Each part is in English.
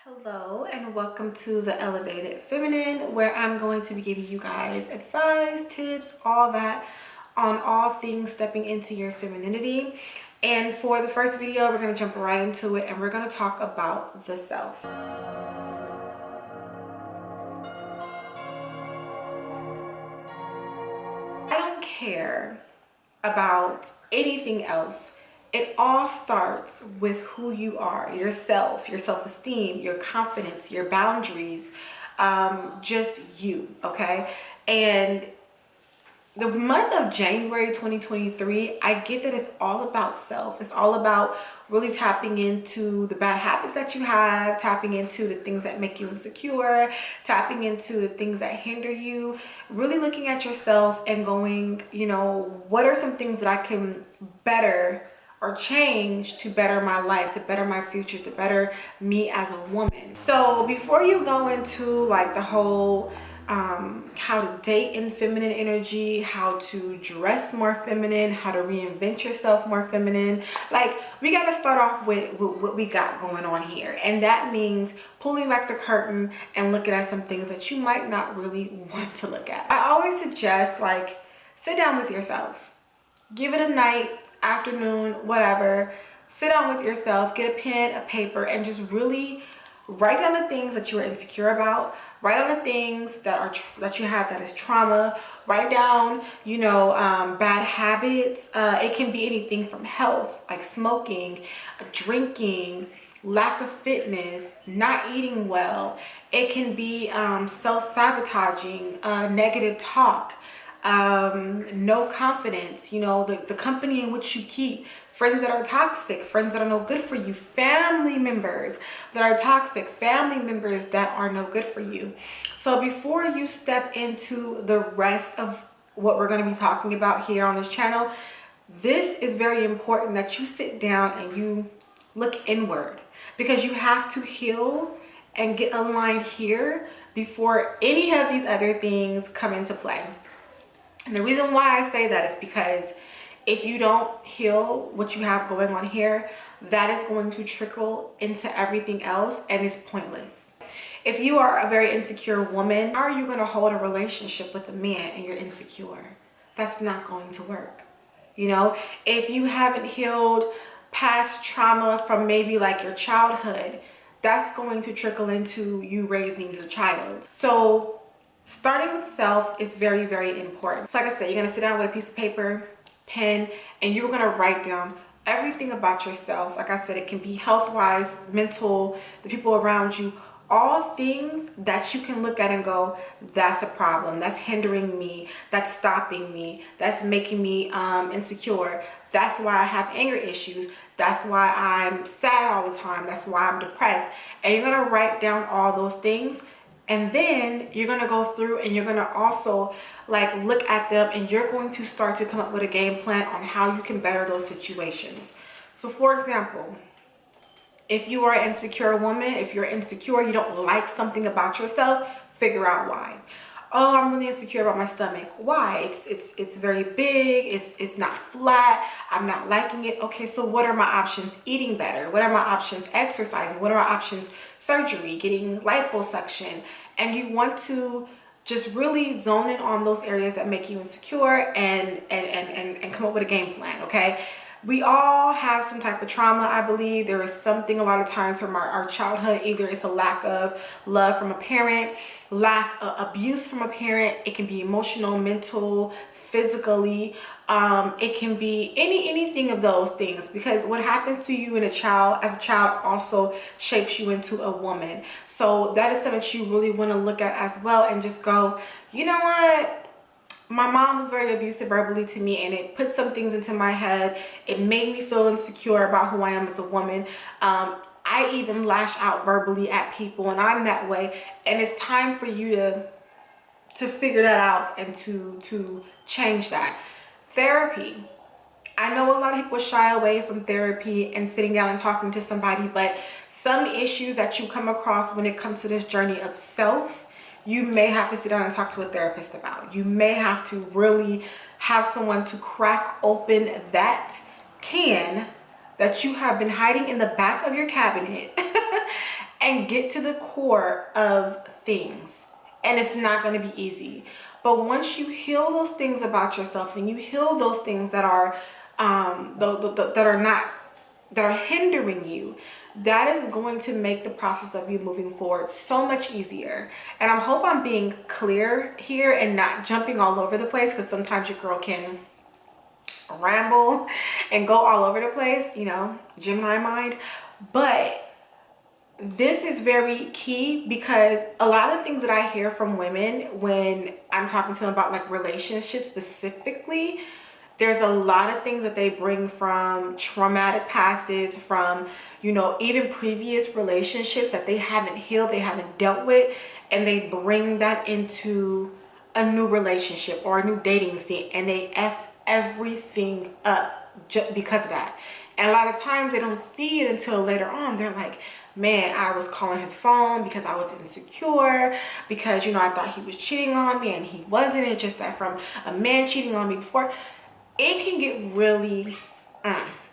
Hello and welcome to the Elevated Feminine, where I'm going to be giving you guys advice, tips, all that on all things stepping into your femininity. And for the first video, we're going to jump right into it and we're going to talk about the self. I don't care about anything else. It all starts with who you are, yourself, your self-esteem, your confidence, your boundaries, just you, okay? And the month of January 2023, I get that it's all about self. It's all about really tapping into the bad habits that you have, tapping into the things that make you insecure, tapping into the things that hinder you, really looking at yourself and going, what are some things that I can better or change to better my life, to better my future, to better me as a woman. So before you go into like the whole how to date in feminine energy, how to dress more feminine, how to reinvent yourself more feminine. Like, we got to start off with what we got going on here. And that means pulling back the curtain and looking at some things that you might not really want to look at. I always suggest, like, sit down with yourself. Give it a night, afternoon, whatever. Sit down with yourself, get a pen, a paper, and just really write down the things that you are insecure about. Write down the things that you have that is trauma. Write down, bad habits. It can be anything from health, like smoking, drinking, lack of fitness, not eating well. It can be self-sabotaging, negative talk, no confidence, the company in which you keep, friends that are toxic, friends that are no good for you, family members that are toxic, family members that are no good for you. So before you step into the rest of what we're going to be talking about here on this channel, this is very important that you sit down and you look inward, because you have to heal and get aligned here before any of these other things come into play. And the reason why I say that is because if you don't heal what you have going on here, that is going to trickle into everything else and is pointless. If you are a very insecure woman, how are you going to hold a relationship with a man and you're insecure? That's not going to work. If you haven't healed past trauma from maybe like your childhood, that's going to trickle into you raising your child. So starting with self is very, very important. So like I said, you're going to sit down with a piece of paper, pen, and you're going to write down everything about yourself. Like I said, it can be health-wise, mental, the people around you, all things that you can look at and go, that's a problem, that's hindering me, that's stopping me, that's making me insecure, that's why I have anger issues, that's why I'm sad all the time, that's why I'm depressed. And you're going to write down all those things. And then you're going to go through and you're going to also like look at them, and you're going to start to come up with a game plan on how you can better those situations. So for example, if you are an insecure woman, if you're insecure, you don't like something about yourself, figure out why. Oh, I'm really insecure about my stomach. Why? It's very big. It's not flat. I'm not liking it. Okay, so what are my options? Eating better. What are my options? Exercising. What are my options? Surgery, getting liposuction. And you want to just really zone in on those areas that make you insecure and come up with a game plan, okay? We all have some type of trauma, I believe. There is something a lot of times from our childhood. Either it's a lack of love from a parent, lack of abuse from a parent. It can be emotional, mental, physically. It can be anything of those things, because what happens to you as a child also shapes you into a woman. So that is something that you really want to look at as well, and just go, you know what? My mom was very abusive verbally to me, and it put some things into my head. It made me feel insecure about who I am as a woman. I even lash out verbally at people, and I'm that way. And it's time for you to figure that out and to change that. Therapy. I know a lot of people shy away from therapy and sitting down and talking to somebody, but some issues that you come across when it comes to this journey of self, you may have to sit down and talk to a therapist about. You may have to really have someone to crack open that can that you have been hiding in the back of your cabinet and get to the core of things. And it's not going to be easy. But once you heal those things about yourself, and you heal those things that are that are hindering you, that is going to make the process of you moving forward so much easier. And I hope I'm being clear here and not jumping all over the place, because sometimes your girl can ramble and go all over the place, you know, Gemini mind. But this is very key, because a lot of things that I hear from women when I'm talking to them about like relationships specifically, there's a lot of things that they bring from traumatic passes, from, you know, even previous relationships that they haven't healed, they haven't dealt with, and they bring that into a new relationship or a new dating scene, and they F everything up just because of that. And a lot of times they don't see it until later on. They're like, man, I was calling his phone because I was insecure, because, you know, I thought he was cheating on me and he wasn't. It's just that from a man cheating on me before, it can get really,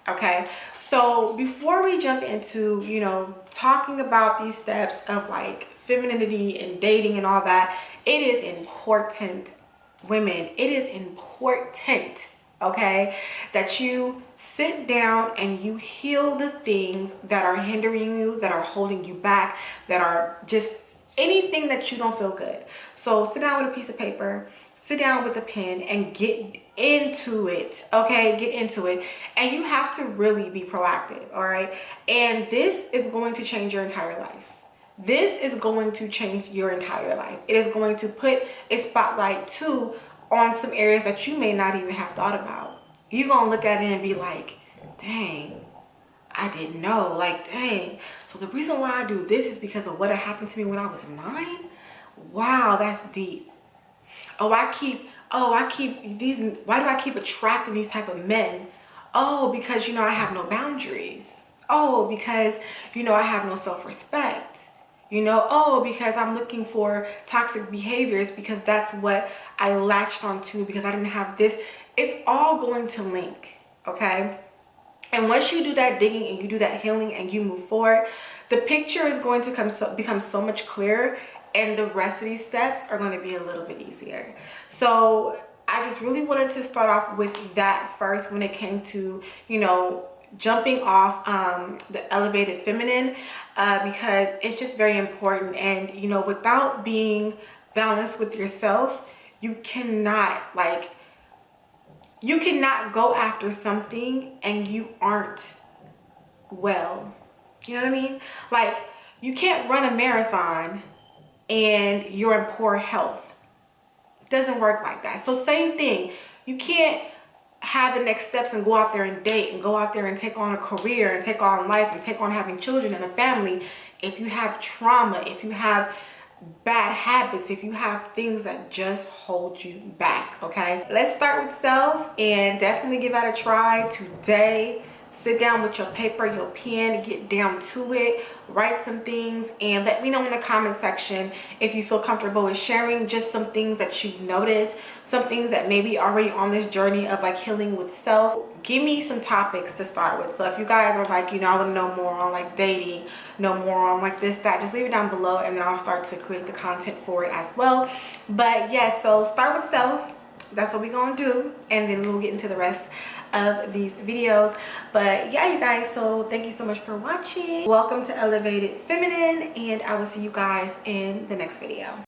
okay? So before we jump into, you know, talking about these steps of like femininity and dating and all that, it is important, women, it is important, okay, that you sit down and you heal the things that are hindering you, that are holding you back, that are just anything that you don't feel good. So sit down with a piece of paper, sit down with a pen, and get into it, okay? Get into it. And you have to really be proactive, all right? And this is going to change your entire life. This is going to change your entire life. It is going to put a spotlight too on some areas that you may not even have thought about. You're going to look at it and be like, dang, I didn't know. Like, dang. So the reason why I do this is because of what had happened to me when I was 9? Wow, that's deep. I keep these, why do I keep attracting these type of men? Oh, because, you know, I have no boundaries. Oh, because, you know, I have no self-respect. You know, oh, because I'm looking for toxic behaviors because that's what I latched onto because I didn't have this. It's all going to link, okay? And once you do that digging and you do that healing and you move forward, the picture is going to become so much clearer, and the rest of these steps are going to be a little bit easier. So I just really wanted to start off with that first when it came to, you know, jumping off the elevated feminine, because it's just very important. And, you know, without being balanced with yourself, you cannot go after something and you aren't well. You know what I mean? Like, you can't run a marathon and you're in poor health. It doesn't work like that. So same thing. You can't have the next steps and go out there and date and go out there and take on a career and take on life and take on having children and a family if you have trauma, if you have bad habits, if you have things that just hold you back, okay? Let's start with self and definitely give that a try today. Sit down with your paper, your pen, get down to it, write some things, and let me know in the comment section if you feel comfortable with sharing just some things that you've noticed, some things that maybe already on this journey of like healing with self. Give me some topics to start with. So if you guys are like, you know, I want to know more on like dating, know more on like this, that, just leave it down below and then I'll start to create the content for it as well. But yes, so start with self. That's what we're gonna do, and then we'll get into the rest of these videos. But yeah, you guys, so thank you so much for watching. Welcome to Elevated Feminine, and I will see you guys in the next video.